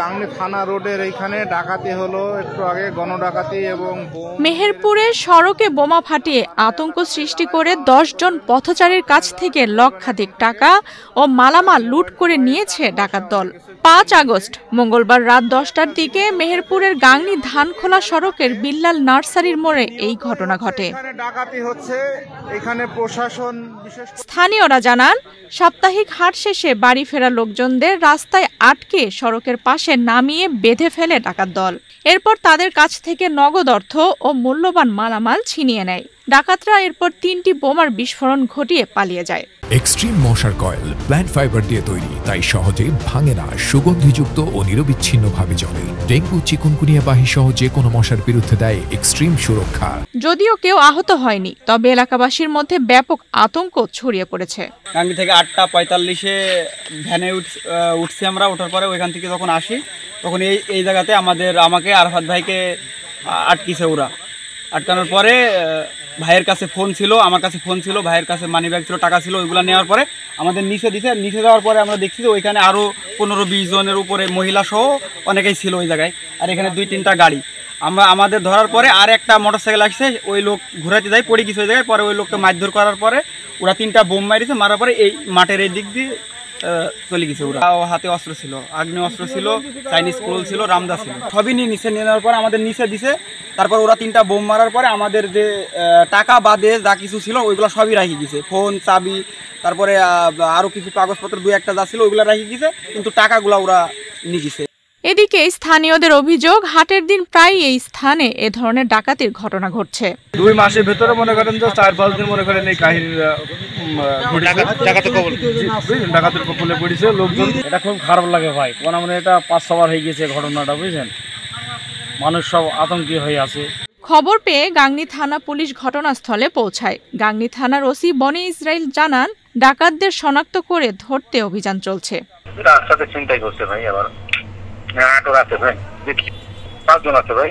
গাংনী থানা রোডের এইখানে ডাকাতি হলো একটু আগে, গণডাকাতি এবং মেহেরপুরে সড়কে বোমা ফাটিয়ে আতঙ্ক সৃষ্টি করে ১০ জন পথচারীর কাছ থেকে লক্ষাধিক টাকা ও মালামাল লুট করে নিয়েছে ডাকাত দল। ৫ আগস্ট মঙ্গলবার রাত ১০টার দিকে মেহেরপুরের গাংনী ধানখোলা সড়কের বিল্লাল নার্সারির মোড়ে এই ঘটনা ঘটে। ডাকাতি হচ্ছে এখানে প্রশাসন। স্থানীয়রা জানান, সাপ্তাহিক হাট শেষে বাড়ি ফেরা লোকজনদের রাস্তায় আটকে সড়কের পাশে নামিয়ে বেঁধে ফেলে ডাকাত দল। এরপর তাদের কাছ থেকে নগদ অর্থ ও মূল্যবান মালামাল ছিনিয়ে নেয়। ডাকাতরা এরপর ৩টি বোমার বিস্ফোরণ ঘটিয়ে পালিয়ে যায়। এক্সট্রিম মশার কয়েল প্ল্যান্ট ফাইবার দিয়ে তৈরি, তাই সহজে ভাঙে না, সুগন্ধিযুক্ত ও নিরবিচ্ছিন্নভাবে জ্বলে। ডেঙ্গু, চিকুনগুনিয়া বাহি সহ যে কোনো মশার বিরুদ্ধে দেয় এক্সট্রিম সুরক্ষা। যদিও কেউ আহত হয়নি, তবে এলাকাবাসীর মধ্যে ব্যাপক আতঙ্ক ছড়িয়ে পড়েছে। গাংনী থেকে 8টা 45-এ ভ্যানে উঠছি আমরা। ওঠার পরে ওইখান থেকে যখন আসি তখন এই জায়গাতে আমাকে আরাফাত ভাইকে আটকিছে ওরা। আটকানোর পরে ভাইয়ের কাছে ফোন ছিল, আমার কাছে ফোন ছিল, ভাইয়ের কাছে মানি ব্যাগ ছিল, টাকা ছিল। ওইগুলো নেওয়ার পরে আমাদের নিচে যাওয়ার পরে আমরা দেখছি যে ওইখানে আরও 15-20 জনের উপরে মহিলা সহ অনেকেই ছিল ওই জায়গায়। আর এখানে 2-3টা গাড়ি। আমাদের ধরার পরে আর একটা মোটরসাইকেল আসছে, ওই লোক ঘুরাতে যায়, পড়ে গেছে ওই জায়গায়। পরে ওই লোককে মারধর করার পরে ওরা 3টা বোম মারিছে। মারার পরে এই মাঠের এই দিক দিয়ে চলে গেছে ওরা। হাতে অস্ত্র ছিল, আগ্নেয় অস্ত্র ছিল, চাইনিজ ক্রোল ছিল, রামদা ছিল, সবই নিচে নেওয়ার পরে আমাদের নিচে দিছে। তারপর ওরা 3টা বোম মারার পরে আমাদের যে টাকা বাদে যা কিছু ছিল ওইগুলো সবই রাখি গেছে। ফোন, চাবি, তারপরে আরও কিছু কাগজপত্র 2-1টা যা ছিল ওইগুলো রাখি গেছে, কিন্তু টাকাগুলো ওরা নিয়ে গেছে। এদিকে স্থানীয়দের অভিযোগ, হাটের দিন প্রায় এই স্থানে এ ধরনের ডাকাতির ঘটনা ঘটছে। 2 মাসের ভেতরে মনে করেন যে 4-5 দিন মনে করেন এই কাহিনীর ডাকাতের কবলে পড়েছে লোকজন। এটা খুব খারাপ লাগে ভাই, মানে এটা 5-6 বার হয়ে গেছে ঘটনাটা, বুঝছেন। মানুষ সব আতঙ্কি হয়ে আছে। খবর পেয়ে গাংনী থানা পুলিশ ঘটনাস্থলে পৌঁছায়। গাংনী থানার ওসি বনি ইসরাইল জানান, ডাকাতদের শনাক্ত করে ধরতে অভিযান চলছে। রাস্তাতে চিন্তাই করছে ভাই, আবার আটক আছে ভাই, 5 জন আছে ভাই।